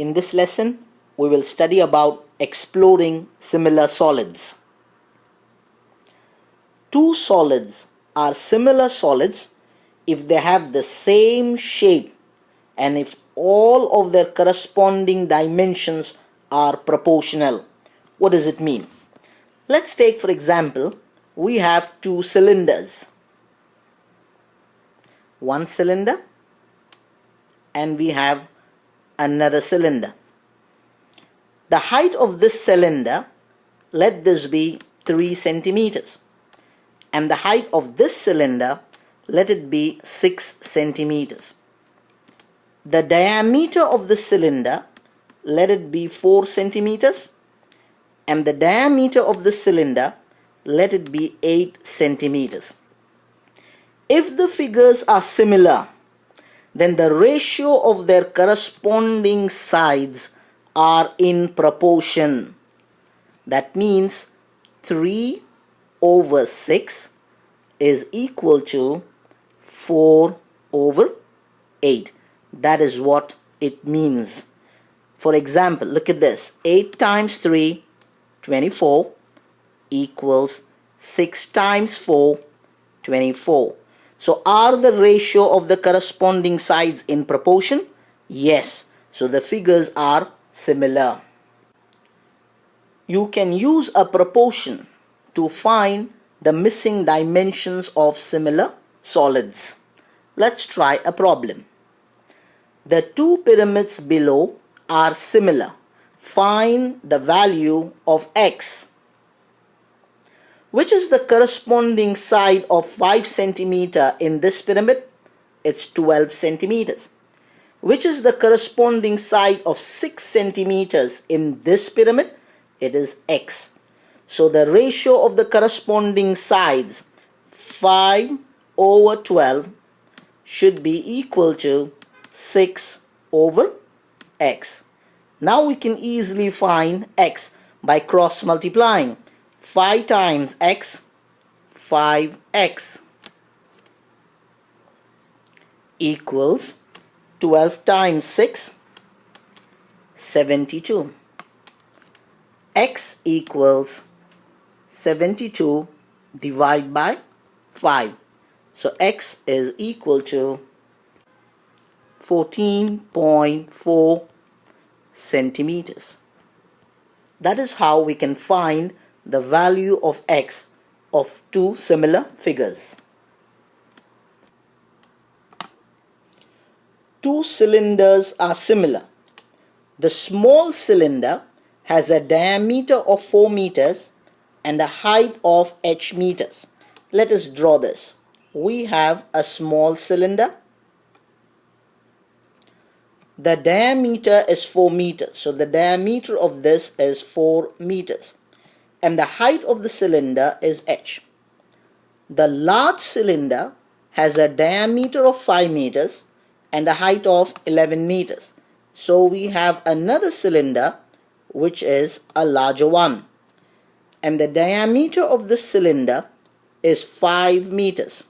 In this lesson, we will study about exploring similar solids. Two solids are similar solids if they have the same shape and if all of their corresponding dimensions are proportional. What does it mean? Let's take, for example, we have two cylinders. One cylinder and we have another cylinder. The height of this cylinder, let this be 3 centimeters, and the height of this cylinder, let it be 6 centimeters. The diameter of the cylinder, let it be 4 centimeters, and the diameter of the cylinder, let it be 8 centimeters. If the figures are similar, then the ratio of their corresponding sides are in proportion. That means 3 over 6 is equal to 4 over 8. That is what it means. For example, look at this. 8 times 3, 24, equals 6 times 4, 24. So are the ratio of the corresponding sides in proportion? Yes. So the figures are similar. You can use a proportion to find the missing dimensions of similar solids. Let's try a problem. The two pyramids below are similar. Find the value of x. Which is the corresponding side of 5 centimeter in this pyramid? It's 12 centimeters. Which is the corresponding side of 6 centimeters in this pyramid? It is x. So the ratio of the corresponding sides, 5 over 12, should be equal to 6 over x. Now we can easily find x by cross multiplying. 5 times x, 5x, equals 12 times 6, 72. X equals 72 divided by 5. So x is equal to 14.4 centimeters. That is how we can find the value of x of two similar figures. Two cylinders are similar. The small cylinder has a diameter of 4 meters and a height of h meters. Let us draw this. We have a small cylinder. The diameter is 4 meters. So the diameter of this is 4 meters. And the height of the cylinder is h. The large cylinder has a diameter of 5 meters and a height of 11 meters. So we have another cylinder which is a larger one. And the diameter of this cylinder is 5 meters.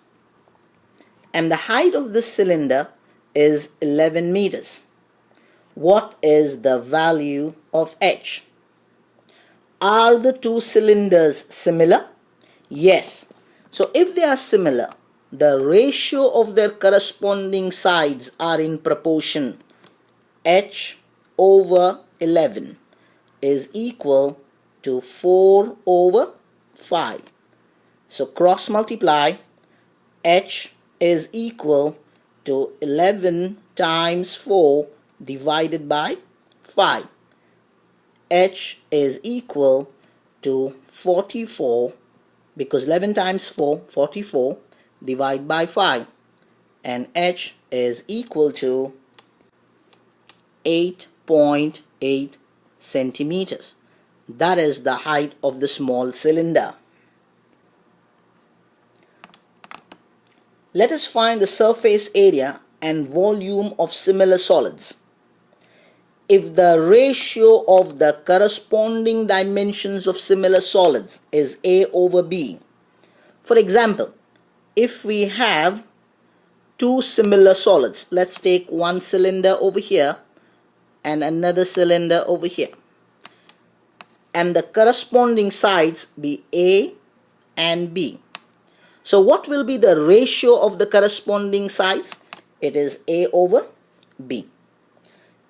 And the height of this cylinder is 11 meters. What is the value of h? Are the two cylinders similar? Yes. So if they are similar, the ratio of their corresponding sides are in proportion. H over 11 is equal to 4 over 5. So cross multiply. H is equal to 11 times 4 divided by 5. H is equal to 44, because 11 times 4, 44, divide by 5. And h is equal to 8.8 centimeters. That is the height of the small cylinder. Let us find the surface area and volume of similar solids. If the ratio of the corresponding dimensions of similar solids is A over B, for example, if we have two similar solids, let's take one cylinder over here and another cylinder over here, and the corresponding sides be A and B. So what will be the ratio of the corresponding sides? It is A over B.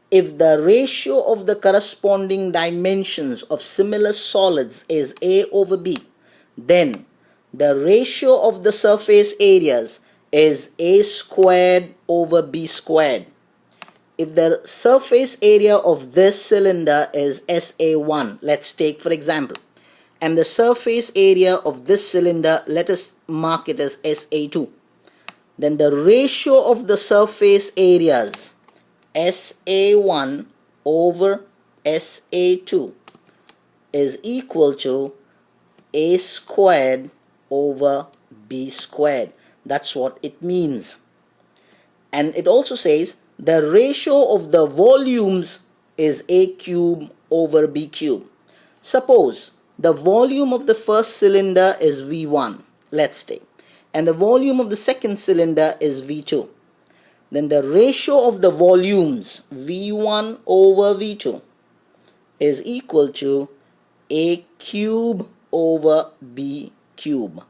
If the ratio of the corresponding dimensions of similar solids is A over B, then the ratio of the surface areas is A squared over B squared. If the surface area of this cylinder is SA1, let's take for example, and the surface area of this cylinder, let us mark it as SA2, then the ratio of the surface areas SA1 over SA2 is equal to A squared over B squared. That's what it means. And it also says the ratio of the volumes is A cube over B cube. Suppose the volume of the first cylinder is V1, let's take, and the volume of the second cylinder is V2. Then the ratio of the volumes V1 over V2 is equal to A cube over B cube.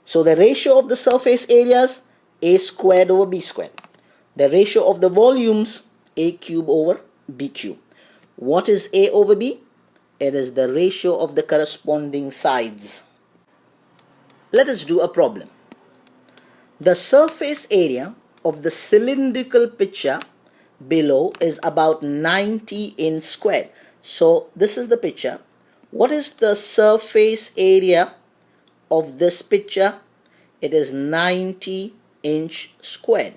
So the ratio of the surface areas, A squared over B squared. The ratio of the volumes, A cube over B cube. What is A over B? It is the ratio of the corresponding sides. Let us do a problem. The surface area of the cylindrical pitcher below is about 90 inch squared. So this is the pitcher. What is the surface area of this pitcher? It is 90 inch squared.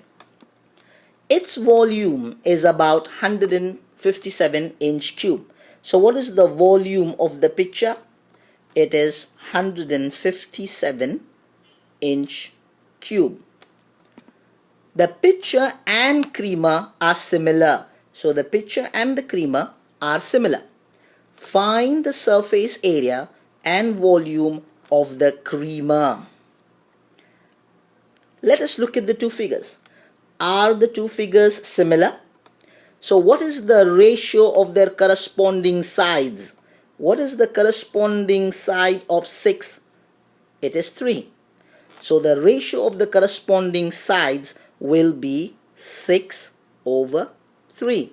Its volume is about 157 inch cube. So what is the volume of the pitcher? It is 157 inch cube. The pitcher and creamer are similar. So the pitcher and the creamer are similar. Find the surface area and volume of the creamer. Let us look at the two figures. Are the two figures similar? So what is the ratio of their corresponding sides? What is the corresponding side of 6? It is 3. So the ratio of the corresponding sides will be 6 over 3,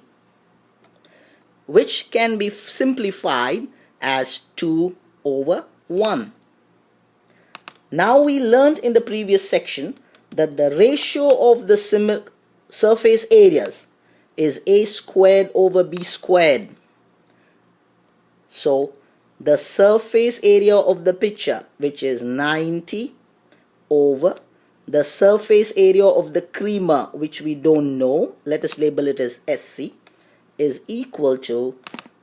which can be simplified as 2 over 1. Now we learned in the previous section that the ratio of the surface areas is A squared over B squared. So the surface area of the pitcher, which is 90, over the surface area of the creamer, which we don't know, let us label it as SC, is equal to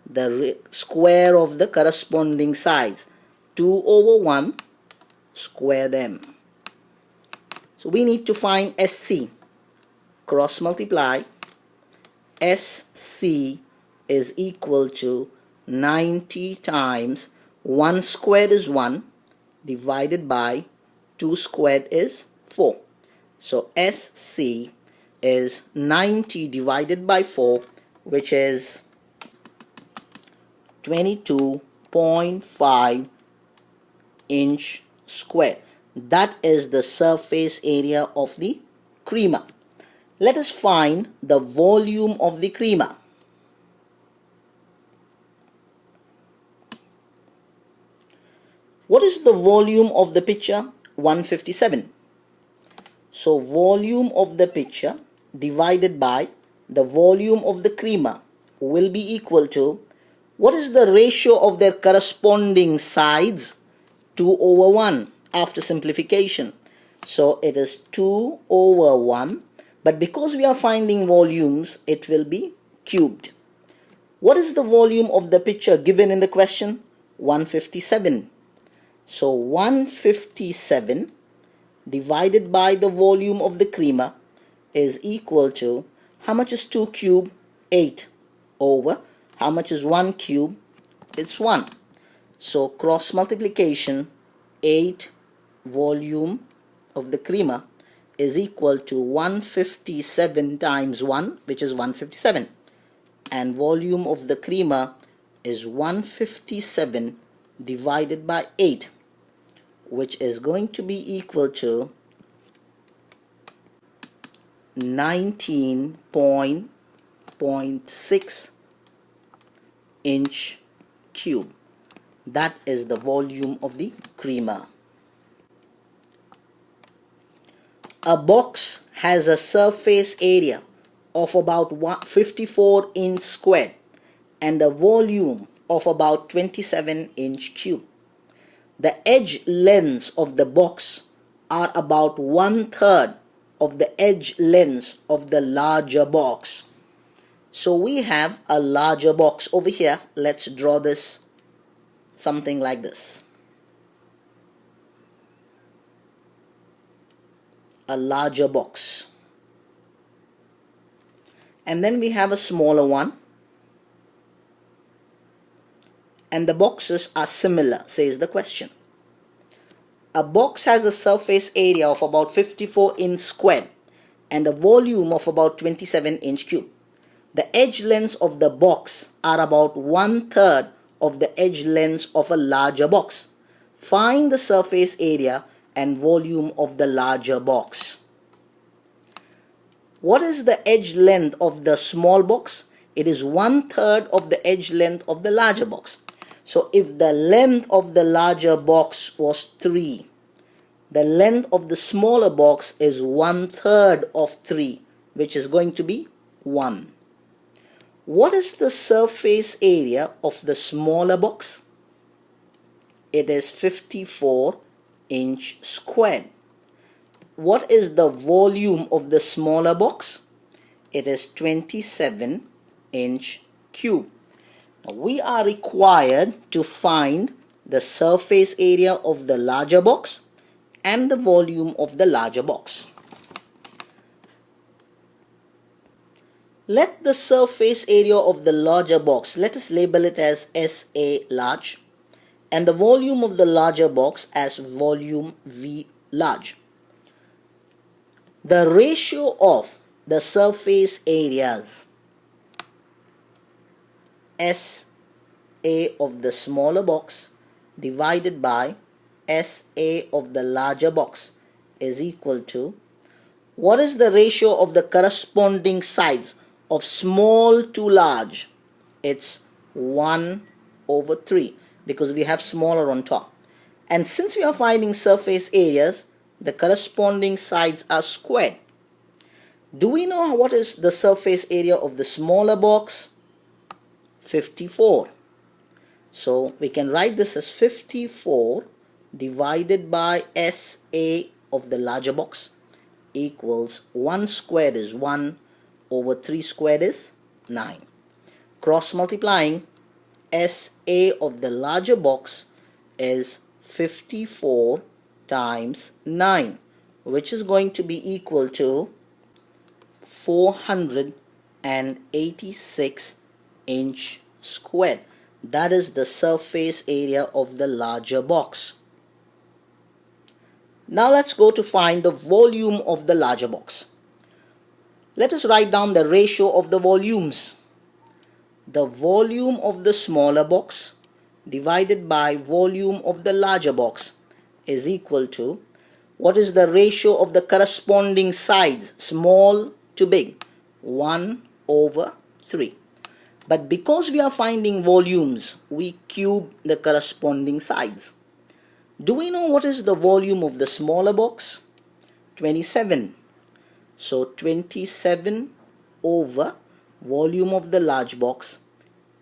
the square of the corresponding sides. 2 over 1, square them. So we need to find SC. Cross multiply. SC is equal to 90 times 1 squared is 1 divided by 2 squared is 4. So SC is 90 divided by 4, which is 22.5 inch square. That is the surface area of the creamer. Let us find the volume of the creamer. What is the volume of the pitcher? 157. So volume of the pitcher divided by the volume of the creamer will be equal to, what is the ratio of their corresponding sides? 2 over 1 after simplification. So it is 2 over 1, but because we are finding volumes, it will be cubed. What is the volume of the pitcher given in the question? 157. So 157 divided by the volume of the creamer is equal to, how much is 2 cube? 8 over, how much is 1 cube? It's 1. So cross multiplication, 8 volume of the creamer is equal to 157 times 1, which is 157. and volume of the creamer is 157 divided by 8, which is going to be equal to 19.6 inch cube. That is the volume of the creamer. A box has a surface area of about 54 inch square and a volume of about 27 inch cube. The edge lengths of the box are about 1/3 of the edge lengths of the larger box. So we have a larger box over here. Let's draw this something like this. A larger box. And then we have a smaller one. And the boxes are similar, says the question. A box has a surface area of about 54 inch square and a volume of about 27 inch cube. The edge lengths of the box are about 1/3 of the edge lengths of a larger box. Find the surface area and volume of the larger box. What is the edge length of the small box? It is 1/3 of the edge length of the larger box. So if the length of the larger box was 3, the length of the smaller box is 1/3 of 3, which is going to be 1. What is the surface area of the smaller box? It is 54 inch squared. What is the volume of the smaller box? It is 27 inch cube. Now we are required to find the surface area of the larger box and the volume of the larger box. Let the surface area of the larger box, let us label it as SA large, and the volume of the larger box as volume V large. The ratio of the surface areas SA of the smaller box divided by SA of the larger box is equal to, what is the ratio of the corresponding sides of small to large? It's 1/3 because we have smaller on top. And since we are finding surface areas, the corresponding sides are squared. Do we know what is the surface area of the smaller box? 54. So we can write this as 54 divided by SA of the larger box equals 1 squared is 1/3 squared is 9. Cross multiplying, SA of the larger box is 54 times 9, which is going to be equal to 486 inch squared. That is the surface area of the larger box. Now let's go to find the volume of the larger box. Let us write down the ratio of the volumes. The volume of the smaller box divided by volume of the larger box is equal to, what is the ratio of the corresponding sides, small to big? 1/3. But because we are finding volumes, we cube the corresponding sides. Do we know what is the volume of the smaller box? 27. So 27 over volume of the large box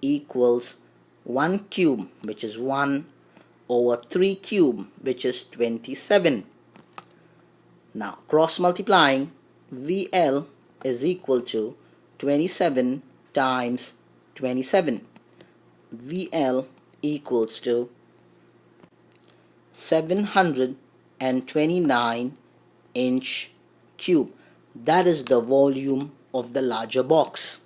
equals 1 cube, which is 1/3 cube, which is 27. Now cross multiplying, VL is equal to 27 times 27. VL equals to 729 inch cube. That is the volume of the larger box.